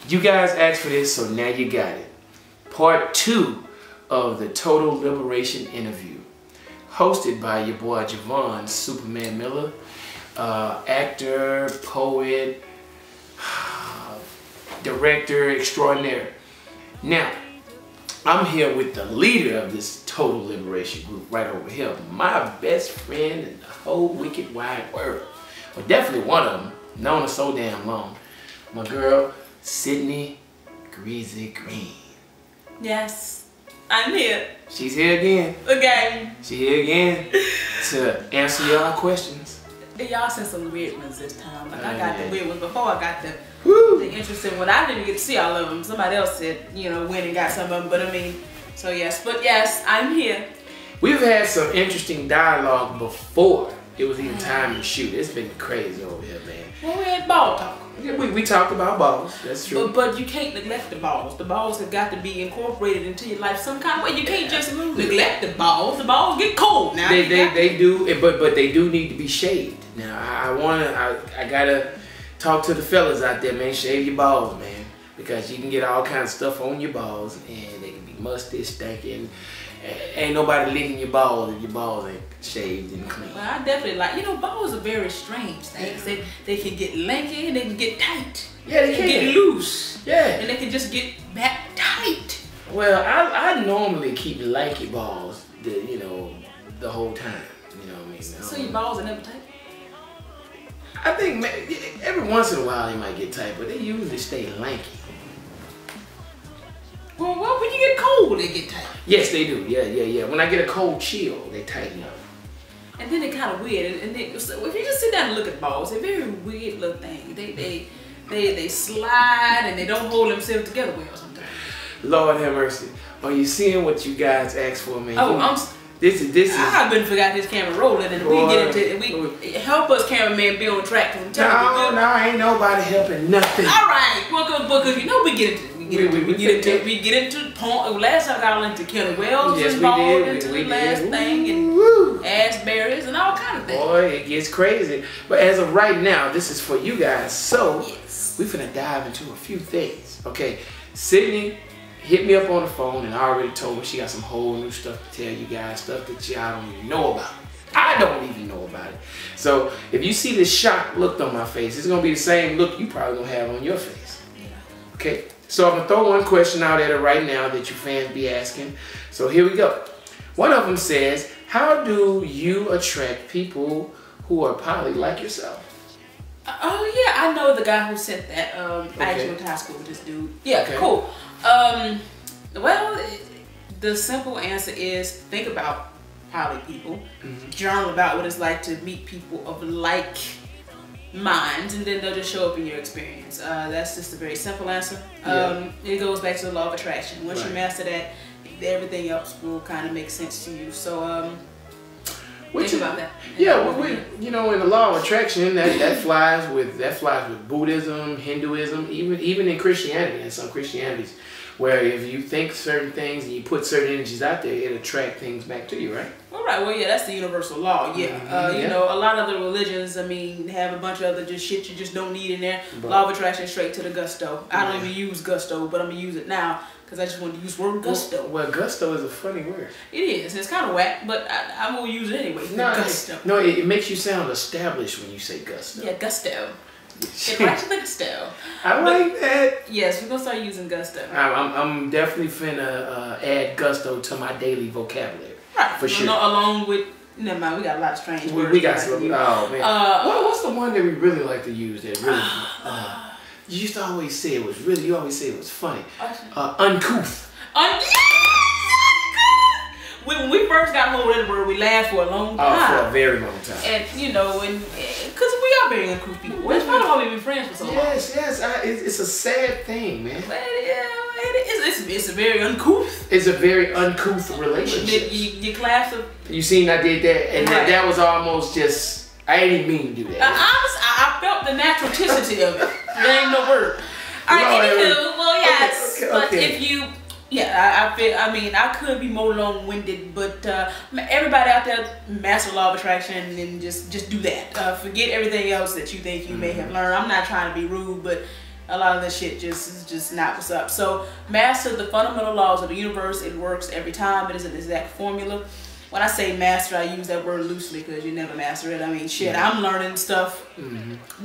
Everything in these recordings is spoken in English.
You guys asked for this, so now you got it. Part 2 of the Total Liberation interview, hosted by your boy Jevon Superman Miller, actor, poet, director extraordinaire. Now, I'm here with the leader of this Total Liberation group right over here, my best friend in the whole wicked wide world. Well, definitely one of them, known her so damn long. My girl, Cidney Green. Yes, I'm here. She's here again. Again. She's here again to answer y'all questions. Y'all sent some weird ones this time. Like I got the weird ones before. I got the interesting one. I didn't get to see all of them. Somebody else said, you know, went and got some of them. But I mean, so yes. But yes, I'm here. We've had some interesting dialogue before it was even time to shoot. It's been crazy over here, man. Well, we had ball talk. Yeah, we talked about balls. That's true. But you can't neglect the balls. The balls have got to be incorporated into your life some kind of way. You can't just neglect the balls. The balls get cold now. They do, but they do need to be shaved. Now I gotta talk to the fellas out there, man. Shave your balls, man, because you can get all kinds of stuff on your balls, and they can be musty, stinking. Ain't nobody licking your balls if your balls ain't shaved and clean. Well, I definitely like, you know, balls are very strange things. Yeah. They can get lanky and they can get tight. Yeah, they can get loose. Yeah. And they can just get back tight. Well, I normally keep lanky balls, the whole time. You know what I mean? So your balls are never tight? I think every once in a while they might get tight, but they usually stay lanky. Well, when you get cold, they get tight. Yes, they do. Yeah. When I get a cold chill, they tighten up. And then they're kind of weird. So if you just sit down and look at balls, they're very weird little things. They slide and they don't hold themselves together well sometimes. Lord have mercy. Are you seeing what you guys asked for, man? Oh, this is. I've been forgot this camera rolling, and we get into we help us cameraman be on track. No, ain't nobody helping nothing. All right, because you know we get into. We get into porn. Last time I got into Kelly Wells involved into the last thing, and ass berries and all kind of things. Boy, it gets crazy. But as of right now, this is for you guys. So we finna dive into a few things. Okay, Cidney hit me up on the phone, and I already told her she got some whole new stuff to tell you guys, stuff that y'all don't even know about. I don't even know about it. So if you see this shocked look on my face, it's gonna be the same look you probably gonna have on your face. Okay. So I'm gonna throw one question out at her right now that you fans be asking. So here we go. One of them says, how do you attract people who are poly like yourself? Oh yeah, I know the guy who sent that. I actually went to high school with this dude. Yeah, cool. Well, the simple answer is think about poly people. Journal about what it's like to meet people of like minds, and then they'll just show up in your experience. That's just a very simple answer. It goes back to the law of attraction. Once you master that, everything else will kind of make sense to you. So think about that. Yeah, in the law of attraction, that flies with Buddhism, Hinduism, even in Christianity, in some Christianities, where if you think certain things and you put certain energies out there, it attracts things back to you, right? All right. Well, yeah, that's the universal law. Yeah. You know, a lot of the religions, I mean, have a bunch of other just shit you just don't need in there. Law of attraction straight to the gusto. I don't even use gusto, but I'm gonna use it now because I just want to use the word gusto. Well, gusto is a funny word. It is. It's kind of whack, but I'm gonna use it anyway. Gusto. No, it makes you sound established when you say gusto. Yeah, gusto. It writes like gusto. I like that. Yes, we're gonna start using gusto. I'm definitely finna add gusto to my daily vocabulary. Right. For sure. Along with, never mind, we got a lot of strange words. We got some. Oh man. What's the one that we really like to use that really? You used to always say it was really. You always say it was funny. Uncouth. When we first got hold of the word, we laughed for a long time. For a very long time. And because we are very uncouth people. That's probably why we've been friends for so long. Yes. It's a sad thing, man. But it's a very uncouth. It's a very uncouth relationship. You class of. You seen I did that, and that was almost just. I didn't even mean to do that. I felt the naturality of it. There ain't no word. All right, anywho, well, yes, but if you. Yeah, I mean, I could be more long-winded, but everybody out there, master law of attraction, and just do that. Forget everything else that you think you may have learned. I'm not trying to be rude, but a lot of this shit is just not what's up. So master the fundamental laws of the universe. It works every time. It is an exact formula. When I say master, I use that word loosely because you never master it. I mean, shit, I'm learning stuff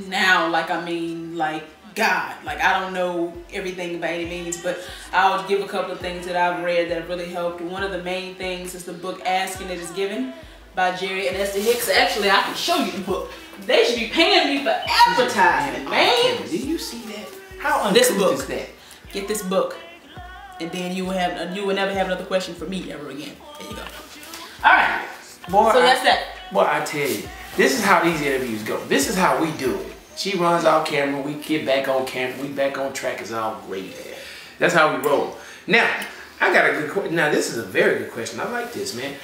now. Like, I mean, like God. Like, I don't know everything by any means, but I'll give a couple of things that I've read that have really helped. One of the main things is the book Asking It Is Given by Jerry and Esther Hicks. Actually, I can show you the book. They should be paying me for advertising, man. Did you see that? How uncouth is that? Get this book, and then you will never have another question for me ever again. There you go. All right. Boy, so that's that. Boy, I tell you, this is how these interviews go. This is how we do it. She runs off camera, we get back on camera, we back on track. It's all great. That's how we roll. Now, I got a good question. Now, this is a very good question. I like this, man.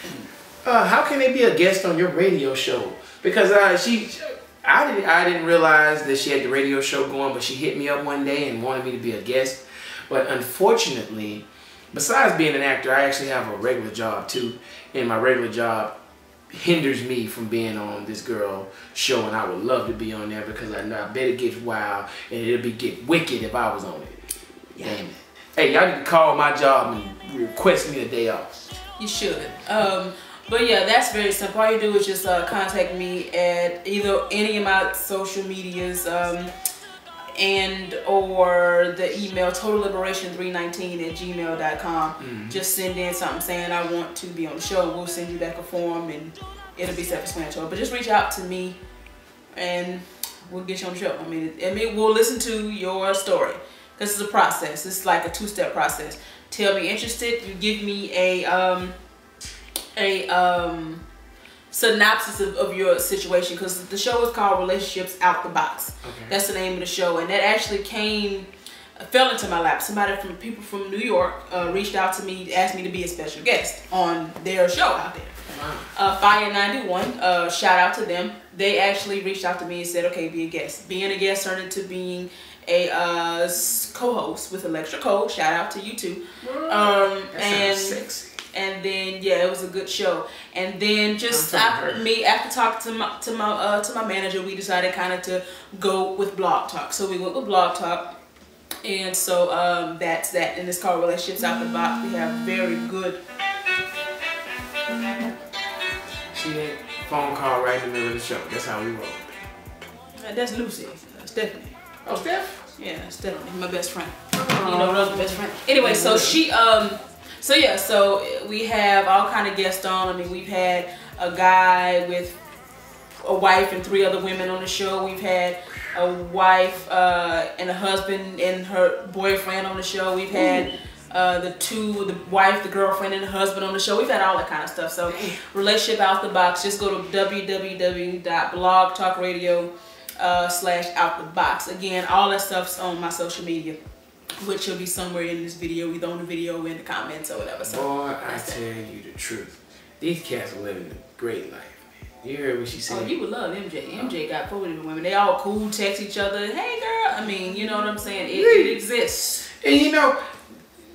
How can they be a guest on your radio show? Because I didn't realize that she had the radio show going, but she hit me up one day and wanted me to be a guest. But unfortunately, besides being an actor, I actually have a regular job too, and my regular job hinders me from being on this girl show, and I would love to be on there because I know I bet it gets wild and it'll get wicked if I was on it. Damn it. Hey, y'all need to call my job and request me a day off. You should. But yeah, that's very simple. All you do is just contact me at either any of my social medias and or the email totalliberation319@gmail.com. Just send in something saying I want to be on the show. We'll send you back a form and it'll be self-explanatory. But just reach out to me and we'll get you on the show. I mean, we'll listen to your story. This is a process. It's like a two-step process. Tell me interested. You give me a synopsis of your situation, because the show is called Relationships Out the Box. Okay. That's the name of the show, and that actually fell into my lap. People from New York reached out to me, asked me to be a special guest on their show out there. Wow. Fire 91, shout out to them. They actually reached out to me and said, okay, be a guest. Being a guest turned into being a co-host with Electra Cole. Shout out to you too. That sounds sexy. And then yeah, it was a good show. And then just after talking to my manager, we decided kind of to go with Blog Talk. So we went with Blog Talk, and so that's that. And it's called Relationships Out the Box. We have very good. See that phone call right in the middle of the show. That's how we roll. That's Lucy. Stephanie. Oh, Steph? Yeah, Stephanie, my best friend. You know, another best friend. Anyway, so she so we have all kind of guests on. I mean, we've had a guy with a wife and 3 other women on the show. We've had a wife and a husband and her boyfriend on the show. We've had the wife, the girlfriend, and the husband on the show. We've had all that kind of stuff. So Relationship Out the Box. Just go to www.blogtalkradio.com/out the box. Again, all that stuff's on my social media, which will be somewhere in this video, either on the video or in the comments or whatever. So, boy, I tell you the truth. These cats are living a great life, man. You heard what she said? Oh, you would love MJ. MJ got 4 different women. They all cool, text each other. Hey, girl. I mean, you know what I'm saying? It exists. And you know,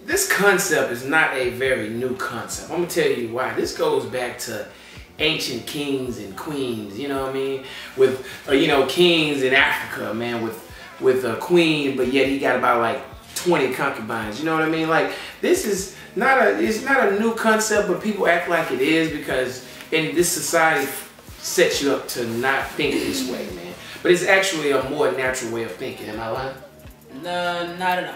this concept is not a very new concept. I'm going to tell you why. This goes back to ancient kings and queens, you know what I mean? With, kings in Africa, man, with a queen, but yet he got about like 20 concubines, you know what I mean? Like, this is it's not a new concept, but people act like it is because in this society sets you up to not think this way, man. But it's actually a more natural way of thinking, am I lying? No, not at all.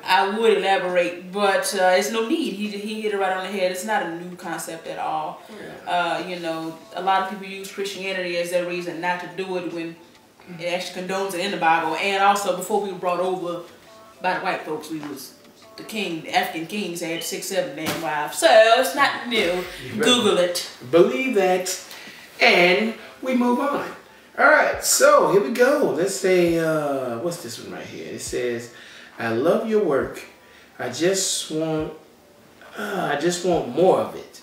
I would elaborate, but it's no need. He hit it right on the head. It's not a new concept at all. Yeah. A lot of people use Christianity as their reason not to do it when it actually condones it in the Bible. And also, before we were brought over by the white folks, the African kings had 6, 7 damn wives. So it's not new. Google it. Believe that, and we move on. All right, so here we go. Let's say, what's this one right here? It says, I love your work. I just want more of it.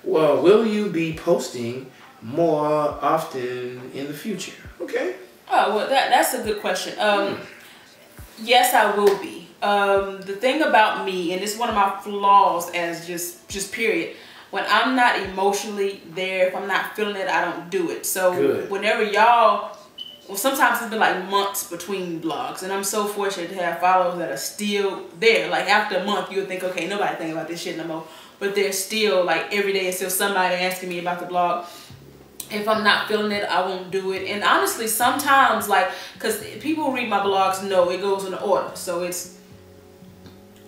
Well, will you be posting more often in the future? Okay. Oh, well, that's a good question. Yes, I will be. The thing about me, and it's one of my flaws as just period, when I'm not emotionally there, if I'm not feeling it, I don't do it. So whenever y'all well, sometimes it's been like months between blogs, and I'm so fortunate to have followers that are still there. Like after a month, you would think, okay, nobody think about this shit no more, but they're still like every day. It's still somebody asking me about the blog. If I'm not feeling it, I won't do it. And honestly, sometimes like, cause people who read my blogs know it goes in order. So it's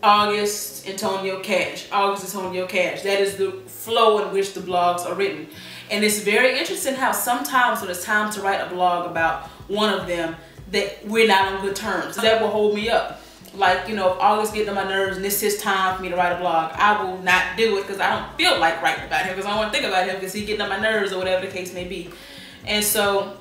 August Antonio Cash, August Antonio Cash. That is the flow in which the blogs are written. And it's very interesting how sometimes when it's time to write a blog about one of them, that we're not on good terms. That will hold me up. Like, you know, if August getting on my nerves and it's his time for me to write a blog, I will not do it because I don't feel like writing about him, because I don't want to think about him because he's getting on my nerves or whatever the case may be. And so,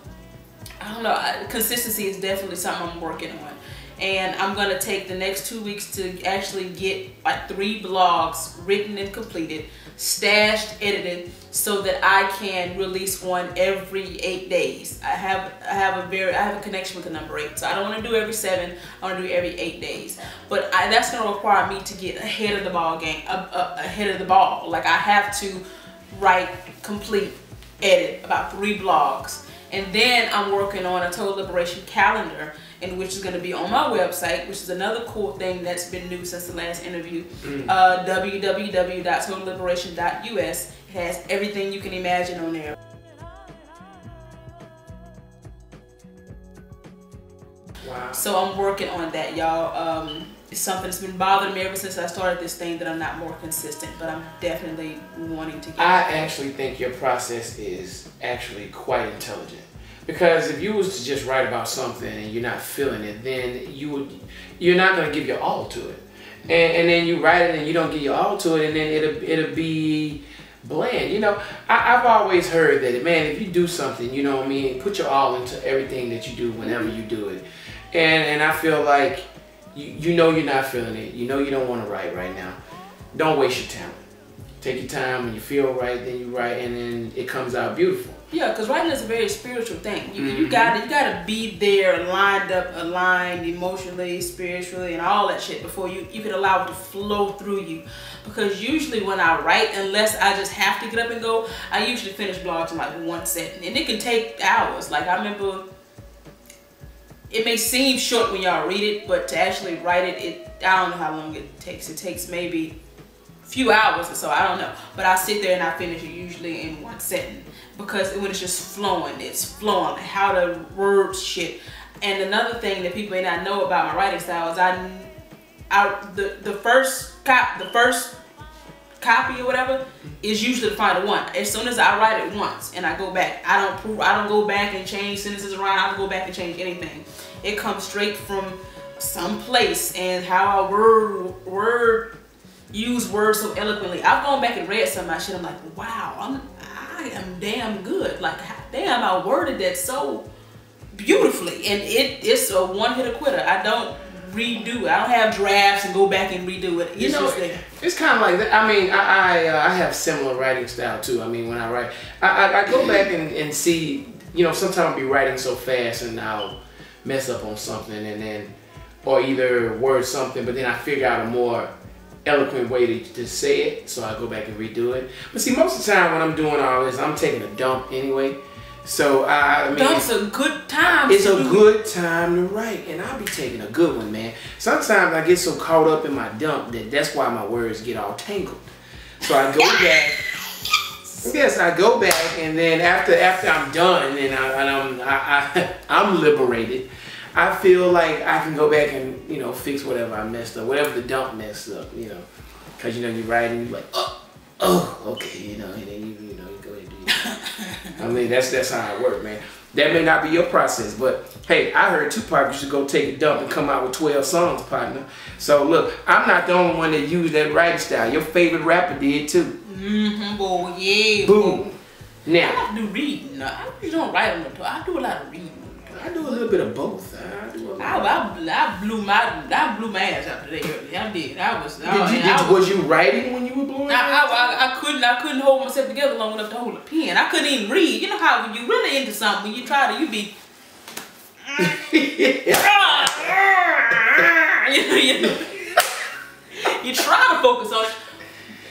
I don't know, consistency is definitely something I'm working on. And I'm going to take the next 2 weeks to actually get like 3 blogs written and completed, stashed, edited, so that I can release one every 8 days. I have a connection with the number 8. So I don't want to do every 7. I want to do every 8 days. But that's going to require me to get ahead of the ball game, ahead of the ball. Like I have to write, complete, edit about 3 blogs. And then I'm working on a Total Liberation calendar, and which is going to be on my website, which is another cool thing that's been new since the last interview. www.totalliberation.us. It has everything you can imagine on there. Wow. So I'm working on that, y'all. It's something that's been bothering me ever since I started this thing, that I'm not more consistent, but I'm definitely wanting to get I actually think your process is actually quite intelligent. Because if you was to just write about something and you're not feeling it, then you're not going to give your all to it. And then you write it and you don't give your all to it, and then it'll be bland. You know, I've always heard that, man, if you do something, you know what I mean, put your all into everything that you do whenever you do it. And I feel like you know you're not feeling it. You know you don't want to write right now. Don't waste your talent. Take your time. When you feel right, then you write, and then it comes out beautiful. Yeah, because writing is a very spiritual thing. You gotta be there, aligned emotionally, spiritually, and all that shit before you can allow it to flow through you. Because usually when I write, unless I just have to get up and go, I usually finish blogs in like 1 sentence, and it can take hours. Like I remember, it may seem short when y'all read it, but to actually write it, I don't know how long it takes. It takes maybe a few hours or so, I don't know. But I sit there and I finish it usually in 1 sentence. Because when it's just flowing, it's flowing. How to word shit. And another thing that people may not know about my writing style is the first copy or whatever is usually the final one. As soon as I write it once and I go back, I don't go back and change sentences around. I don't go back and change anything. It comes straight from some place, and how I use words so eloquently. I've gone back and read some of my shit. I'm like, wow, I am damn good. Like, damn, I worded that so beautifully, and it's a one-hitter quitter. I don't redo it. I don't have drafts and go back and redo it. It's just there. It's kind of like that. I mean, I have similar writing style too. I mean, when I write, I go back and see, you know, sometimes I'll be writing so fast and I'll mess up on something, and then, or either word something, but then I figure out a more eloquent way to say it, so I go back and redo it. But see, most of the time when I'm doing all this, I'm taking a dump anyway. So I mean, dump's a good time. It's a good time to write, and I'll be taking a good one, man. Sometimes I get so caught up in my dump that's why my words get all tangled. So I go back. Yes, I go back, and then after I'm done and I'm liberated, I feel like I can go back and, you know, fix whatever I messed up, whatever the dump messed up, you know, because, you know, you write and you're like, oh, okay, you know, and then you go ahead and do it. I mean, that's how it works, man. That may not be your process, but hey, I heard Tupac used to go take a dump and come out with 12 songs, partner. So look, I'm not the only one that used that writing style. Your favorite rapper did too. Boy, yeah. Boom. Now, I have to do reading. I usually don't write on the tour. I do a lot of reading. I do a little bit of both. I blew my ass out today early. I did. Was you writing when you were blowing? I couldn't hold myself together long enough to hold a pen. I couldn't even read. You know how when you really into something, when you try to, you be you try to focus on it.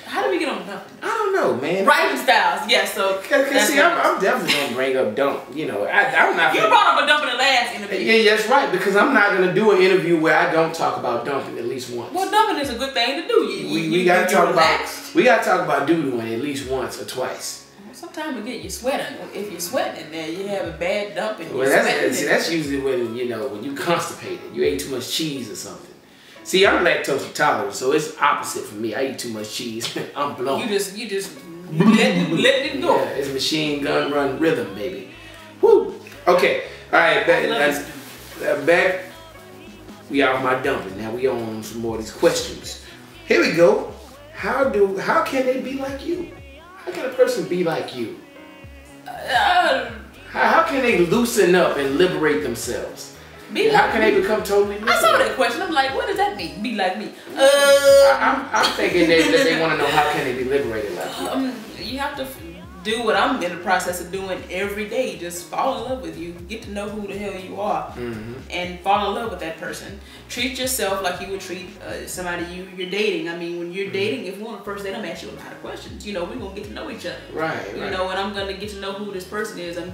How do we get on the topic? I don't don't know, man. Writing styles, yes. So see, I'm definitely gonna bring up dump. You know, I'm not. You brought up a dump in the last interview. Yeah, that's right. Because I'm not gonna do an interview where I don't talk about dumping at least once. Well, dumping is a good thing to do. We gotta talk about doo-dooing at least once or twice. Sometimes again, you're sweating. If you're sweating in there, you have a bad dump and well, that's usually when you constipated. You ate too much cheese or something. See, I'm lactose intolerant, so it's opposite for me. I eat too much cheese. I'm blown. You just let it go. Yeah, it's machine gun run rhythm, baby. Woo. Okay. All right. Back. We out of my dumping. Now we on some more of these questions. Here we go. How can they be like you? How can a person be like you? How can they loosen up and liberate themselves? How can they become totally liberated? I saw that question. I'm like, what does that mean? Be like me? I'm thinking that they want to know how can they be liberated like you. You have to do what I'm in the process of doing every day. Just fall in love with you. Get to know who the hell you are, and fall in love with that person. Treat yourself like you would treat somebody you're dating. I mean, when you're dating, if we're on a first date, I'm asking you a lot of questions. You know, we're gonna get to know each other. Right. You know, and I'm gonna get to know who this person is. I'm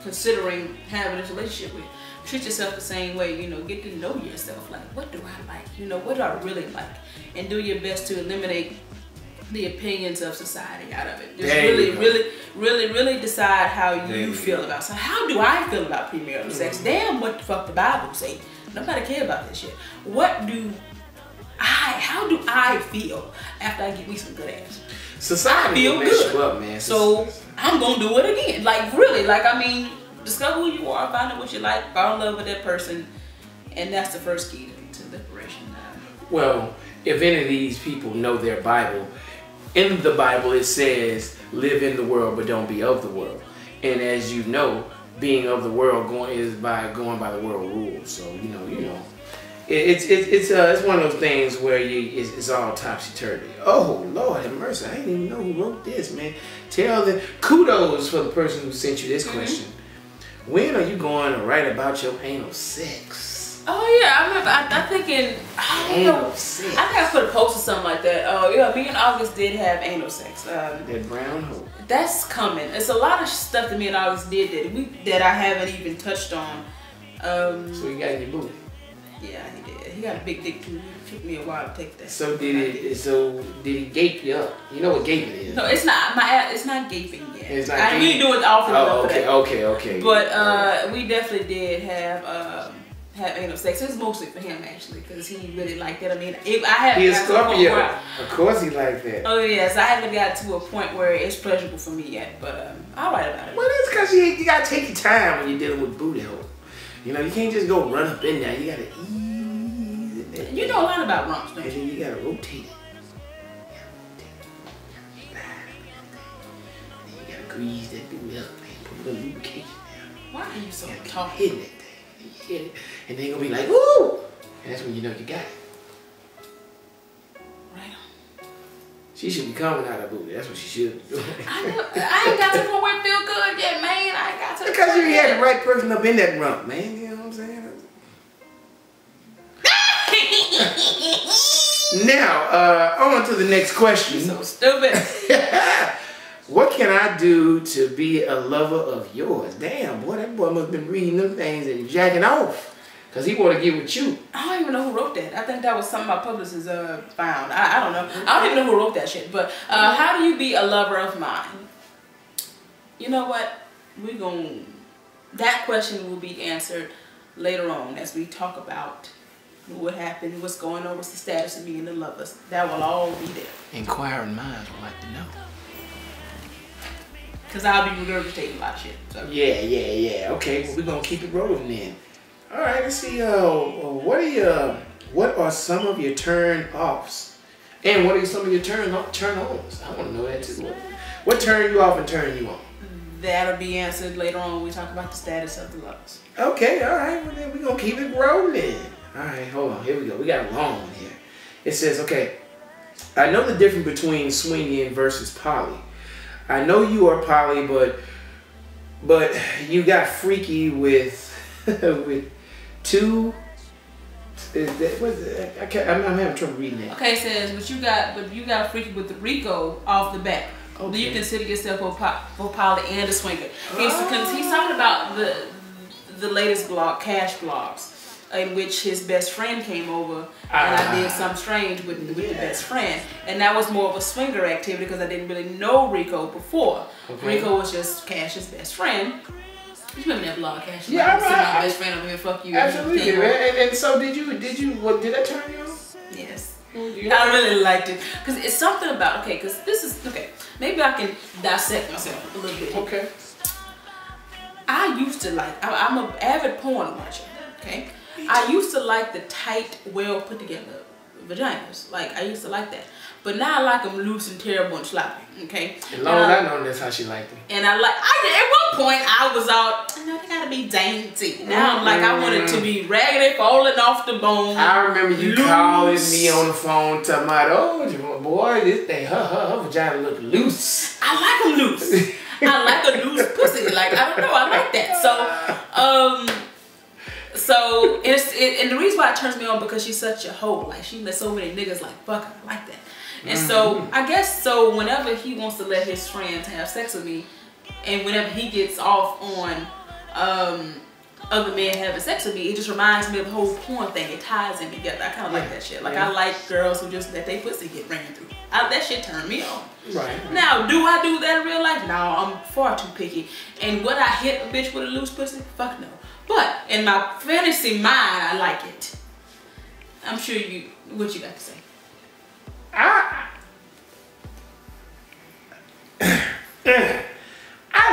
considering having this relationship with. Treat yourself the same way, you know, get to know yourself. Like, what do I like? You know, what do I really like? And do your best to eliminate the opinions of society out of it. Just really decide how you feel about. So how do I feel about premarital sex? Damn, what the fuck the Bible say? Nobody care about this shit. How do I feel after I get me some good ass? Society feel good. Up, man. So I'm gonna do it again. Like really, like I mean, discover who you are, find out what you like, fall in love with that person, and that's the first key to liberation. Well, if any of these people know their Bible, in the Bible it says, live in the world but don't be of the world. And as you know, being of the world going by the world rules. So you know, it's one of those things where it's all topsy-turvy. Oh Lord have mercy, I didn't even know who wrote this, man. Kudos for the person who sent you this question. When are you going to write about your anal sex? Oh yeah, I remember. I'm thinking. Anal sex. I think I put a post or something like that. Oh yeah, me and August did have anal sex. That brown hole. That's coming. It's a lot of stuff that me and August did that I haven't even touched on. So you got in your booty. Yeah, he did. He got a big dick too. It took me a while to take that. So did he gape you up? You know what gaping is? No, it's not. It's not gaping yet. It's not gaping. We didn't do it often enough for that. Okay. But we definitely did have anal sex. It was mostly for him actually, because he really liked it. I mean, he is Scorpio. Of course he liked that. Oh yes, I haven't got to a point where it's pleasurable for me yet, but I'll write about it. Well, that's because you gotta take your time when you're dealing with booty hole. You know, you can't just go run up in there. You gotta ease it. You know a lot about rumps, don't you? And then you gotta rotate it. And then you gotta grease that booty up, man. Put a little lubrication down. Why are you so tall? Hitting that thing. You hit it, and they're gonna be like, "Woo!" And that's when you know you got it. Right on. She should be coming out of booty. That's what she should be doing. I ain't got to the point where it feel good yet, man. I ain't got to. Because you had the right person up in that rump, man. You know what I'm saying? Now, on to the next question. You're so stupid. What can I do to be a lover of yours? Damn, boy, that boy must have been reading them things and jacking off. Because he want to get with you. I don't even know who wrote that. I think that was something my publicist found. I don't know. I don't even know who wrote that shit. But how do you be a lover of mine? You know what? That question will be answered later on as we talk about what happened, what's going on, what's the status of me and the lovers. That will all be there. Inquiring minds would like to know. Because I'll be regurgitating a lot of shit. So. Yeah. Okay, well, we're going to keep it rolling then. All right, let's see. What are some of your turn-offs? And what are some of your turn-ons? I want to know that too. What turn you off and turn you on? That'll be answered later on when we talk about the status of the lovers. Okay, all right. Well, then we're going to keep it rolling. All right, hold on. Here we go. We got a long one here. It says, okay, I know the difference between swinging versus poly. I know you are poly, but you got freaky with with two I'm having trouble reading that. Okay, it says, but you got a freaky with the Rico off the bat. Okay. Do you consider yourself a poly and a swinger? He's talking about the latest blog, Cash Blogs, in which his best friend came over and I did some strange with the best friend, and that was more of a swinger activity because I didn't really know Rico before. Okay. Rico was just Cash's best friend. You remember that blog, Cash? Yeah, my best friend over here, fuck you. Absolutely, man. And so did that turn you on? Yes. I really liked it because it's something about because this is maybe I can dissect myself a little bit. Okay. I used to I'm an avid porn watcher. Okay. I used to like the tight, well put together vaginas. Like I used to like that, but now I like them loose and terrible and sloppy. Okay. As long as I know that's how she liked them. And at one point I was out. They gotta be dainty. Now I'm like I want it to be raggedy, falling off the bone. I remember you calling me on the phone, talking about, oh boy, this thing, her vagina look loose. I like them loose. I like a loose pussy. Like I don't know, I like that. So and the reason why it turns me on because she's such a hoe. Like she let so many niggas like fuck her. I like that. And so I guess so whenever he wants to let his friends have sex with me, and whenever he gets off on other men having sex with me, it just reminds me of the whole porn thing. It ties in together. I kind of like that shit. Like I like girls who just let their pussy get ran through. That shit turned me on. Right. Now, do I do that in real life? No, I'm far too picky. And would I hit a bitch with a loose pussy? Fuck no. But in my fantasy mind, I like it. I'm sure what you got to say? I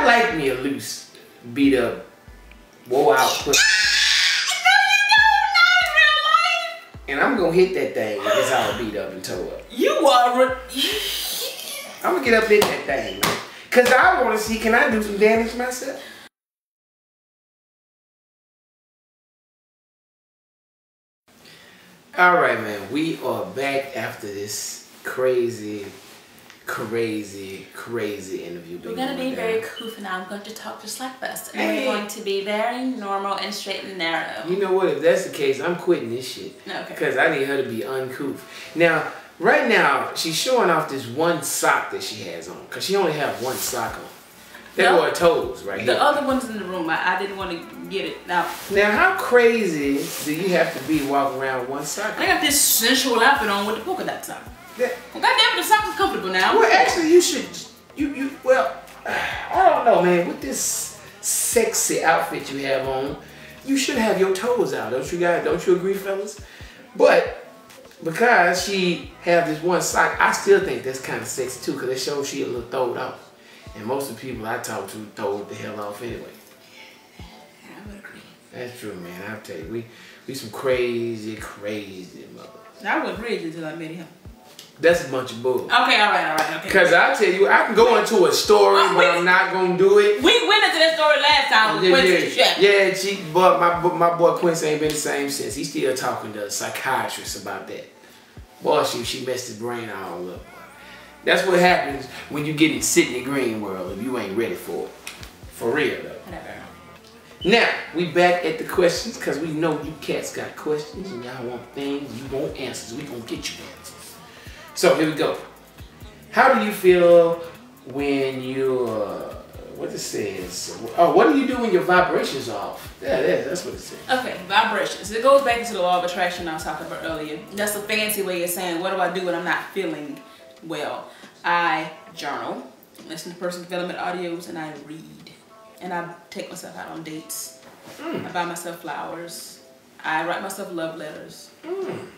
like me a loose, beat up, wore out pussy. No, you don't. Not in real life. And I'm gonna hit that thing if it's all beat up and tore up. You are. I'm gonna get up in that thing, man. Cause I wanna see, can I do some damage myself? All right, man. We are back after this crazy interview. We're going to be very couth now. I'm going to talk just like this. And we're going to be very normal and straight and narrow. You know what? If that's the case, I'm quitting this shit. Okay. Because I need her to be uncouth. Now, right now, she's showing off this one sock that she has on. Because she only has one sock on. They were her toes right here. The other one's in the room. I didn't want to get it. Now, how crazy do you have to be walking around with one sock on? I got this sensual outfit on with the polka dot sock. Well, goddamn, the sock is comfortable now. Well, actually, you should. Well, I don't know, man. With this sexy outfit you have on, you should have your toes out. Don't you guys? Don't you agree, fellas? But because she have this one sock, I still think that's kind of sexy too, because it shows she a little throwed off. And most of the people I talk to throw the hell off anyway. Yeah, I would agree. That's true, man. I'll tell you, we some crazy mothers. I would agree until I met him. That's a bunch of bull. Okay, all right, okay. Because I tell you, I can go into a story, but I'm not gonna do it. We went into that story last time with Quincy. But my boy Quincy ain't been the same since. He's still talking to a psychiatrist about that. Boy, she messed his brain all up. That's what happens when you get in Cidney Green world if you ain't ready for it. For real though. Whatever. Now, we back at the questions because we know you cats got questions and y'all want things, you want answers. We gonna get you answers. So here we go. How do you feel when you, what it says? Oh, what do you do when your vibrations are off? Yeah, that's what it says. Okay, vibrations. It goes back into the law of attraction I was talking about earlier. That's a fancy way of saying, what do I do when I'm not feeling well? I journal, listen to personal development audios, and I read. And I take myself out on dates. I buy myself flowers. I write myself love letters.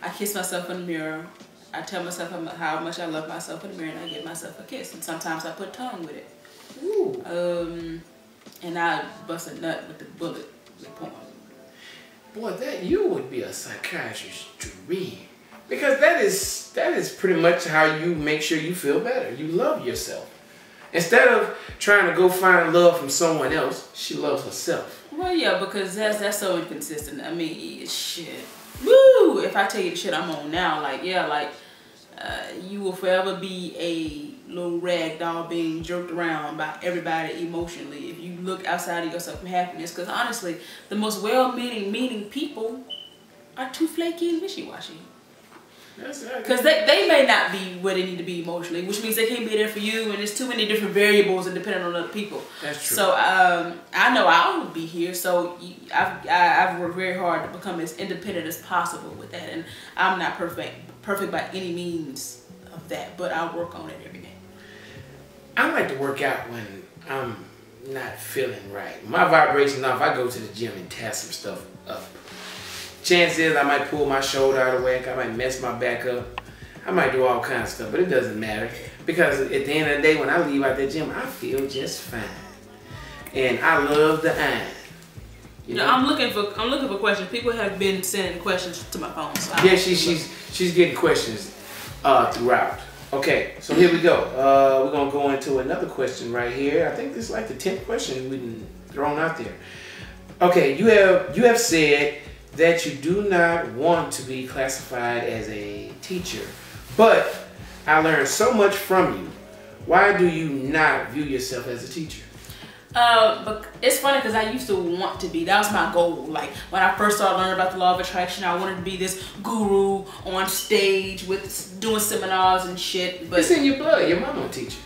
I kiss myself in the mirror. I tell myself how much I love myself in the mirror, and I give myself a kiss. And sometimes I put tongue with it. Ooh. And I bust a nut with the bullet with porn. Boy, you would be a psychiatrist's dream. Because that is pretty much how you make sure you feel better. You love yourself. Instead of trying to go find love from someone else, she loves herself. Well, yeah, because that's so inconsistent. I mean, shit. Woo! If I tell you the shit I'm on now, you will forever be a little rag doll being jerked around by everybody emotionally if you look outside of yourself from happiness. Because honestly, the most well-meaning people are too flaky and wishy-washy. Because they may not be where they need to be emotionally, which means they can't be there for you, and there's too many different variables and depending on other people. That's true. So I know I'll be here, so I've worked very hard to become as independent as possible with that, and I'm not perfect by any means of that, but I'll work on it every day. I like to work out when I'm not feeling right. My vibration off, I go to the gym and test some stuff up. Chance is I might pull my shoulder out of whack, I might mess my back up, I might do all kinds of stuff, but it doesn't matter because at the end of the day, when I leave out the gym, I feel just fine, and I love the iron. You know? I'm looking for questions. People have been sending questions to my phone. So yeah, she's getting questions throughout. Okay, so here we go. We're gonna go into another question right here. I think this is like the 10th question we've been thrown out there. Okay, you have said that you do not want to be classified as a teacher, but I learned so much from you. Why do you not view yourself as a teacher? But it's funny because I used to want to be. That was my goal. Like when I first started learning about the law of attraction, I wanted to be this guru on stage with doing seminars and shit. But it's in your blood. Your mama teacher.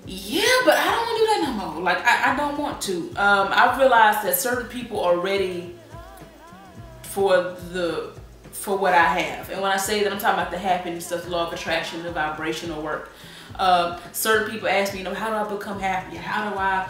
Yeah, but I don't want to do that no more. Like I don't want to. I've realized that certain people are ready for what I have, and when I say that, I'm talking about the happiness stuff, the law of attraction, the vibrational work. Certain people ask me, how do I become happy? How do I,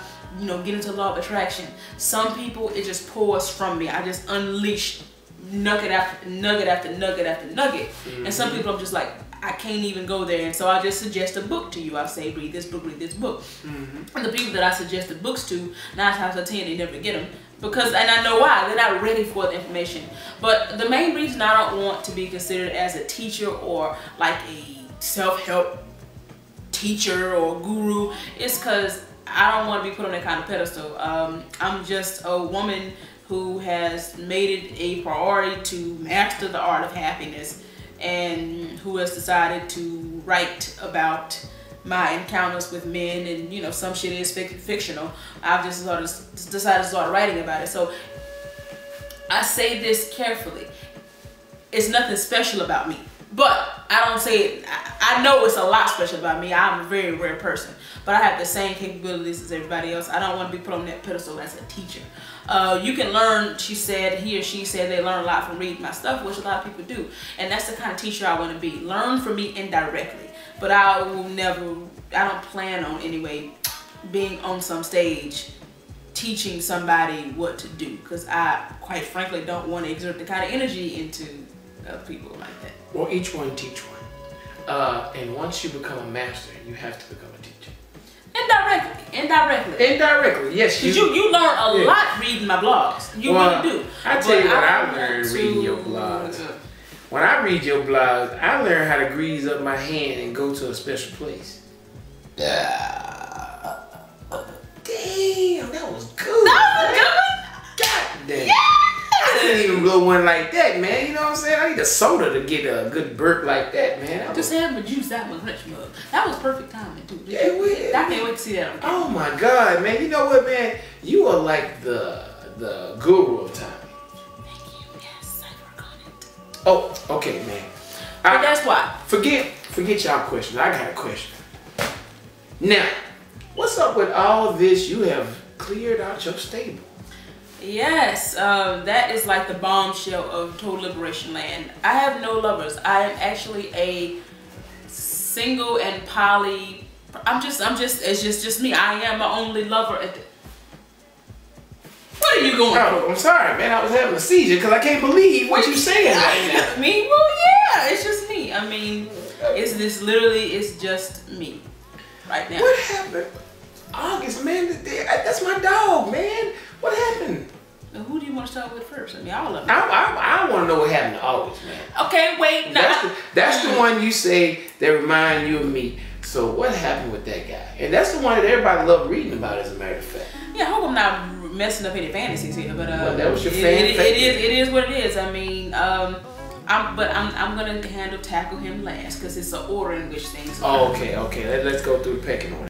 get into law of attraction? Some people, it just pours from me. I just unleash nugget after nugget after nugget after nugget. Mm-hmm. And some people, I'm just like, I can't even go there. And so I just suggest a book to you. I say, read this book, read this book. Mm-hmm. And the people that I suggest the books to, 9 times out of 10, they never get them. And I know why, they're not ready for the information. But the main reason I don't want to be considered as a teacher or like a self-help teacher or guru is because I don't want to be put on that kind of pedestal. I'm just a woman who has made it a priority to master the art of happiness and who has decided to write about my encounters with men, and some shit is fictional. I've just decided to start writing about it. So I say this carefully. It's nothing special about me, but I don't say it. I know it's a lot special about me. I'm a very rare person, but I have the same capabilities as everybody else. I don't want to be put on that pedestal as a teacher. You can learn, he or she said they learn a lot from reading my stuff, which a lot of people do, and that's the kind of teacher I want to be. Learn from me indirectly. But I don't plan on anyway being on some stage teaching somebody what to do, because I quite frankly don't want to exert the kind of energy into people like that. Well, each one teach one. And once you become a master, you have to become a teacher. Indirectly, yes. You learn a lot reading my blogs. You really do. I tell you what I learned reading your blogs. When I read your blogs, I learn how to grease up my hand and go to a special place. Damn, that was good. That was a good one. God damn. Yeah. I didn't even blow one like that, man. You know what I'm saying? I need a soda to get a good burp like that, man. Just have my juice out my lunch mug. That was perfect timing, too. Yeah, I can't wait to see that on camera. Oh my God, man. You know what, man? You are like the guru of time. Oh, okay, man. But that's why. Forget y'all questions. I got a question. Now, what's up with all this? You have cleared out your stable. Yes, that is like the bombshell of Total Liberation Land. I have no lovers. I am actually a single and poly. It's just me. I am my only lover at the. What are you going for? I'm sorry, man. I was having a seizure because I can't believe what you're saying right now. Well, yeah, it's just me. It's just me right now. What happened? August, man, that's my dog, man. What happened? Now, who do you want to start with first? All of them. I want to know what happened to August, man. Okay, wait. That's the one you say that remind you of me. So what happened with that guy? And that's the one that everybody loved reading about, as a matter of fact. Yeah, I hope I'm not messing up any fantasies here, but well, that was your it is what it is. I'm gonna tackle him last because it's an order in which things. Oh, okay. Let's go through the pecking order.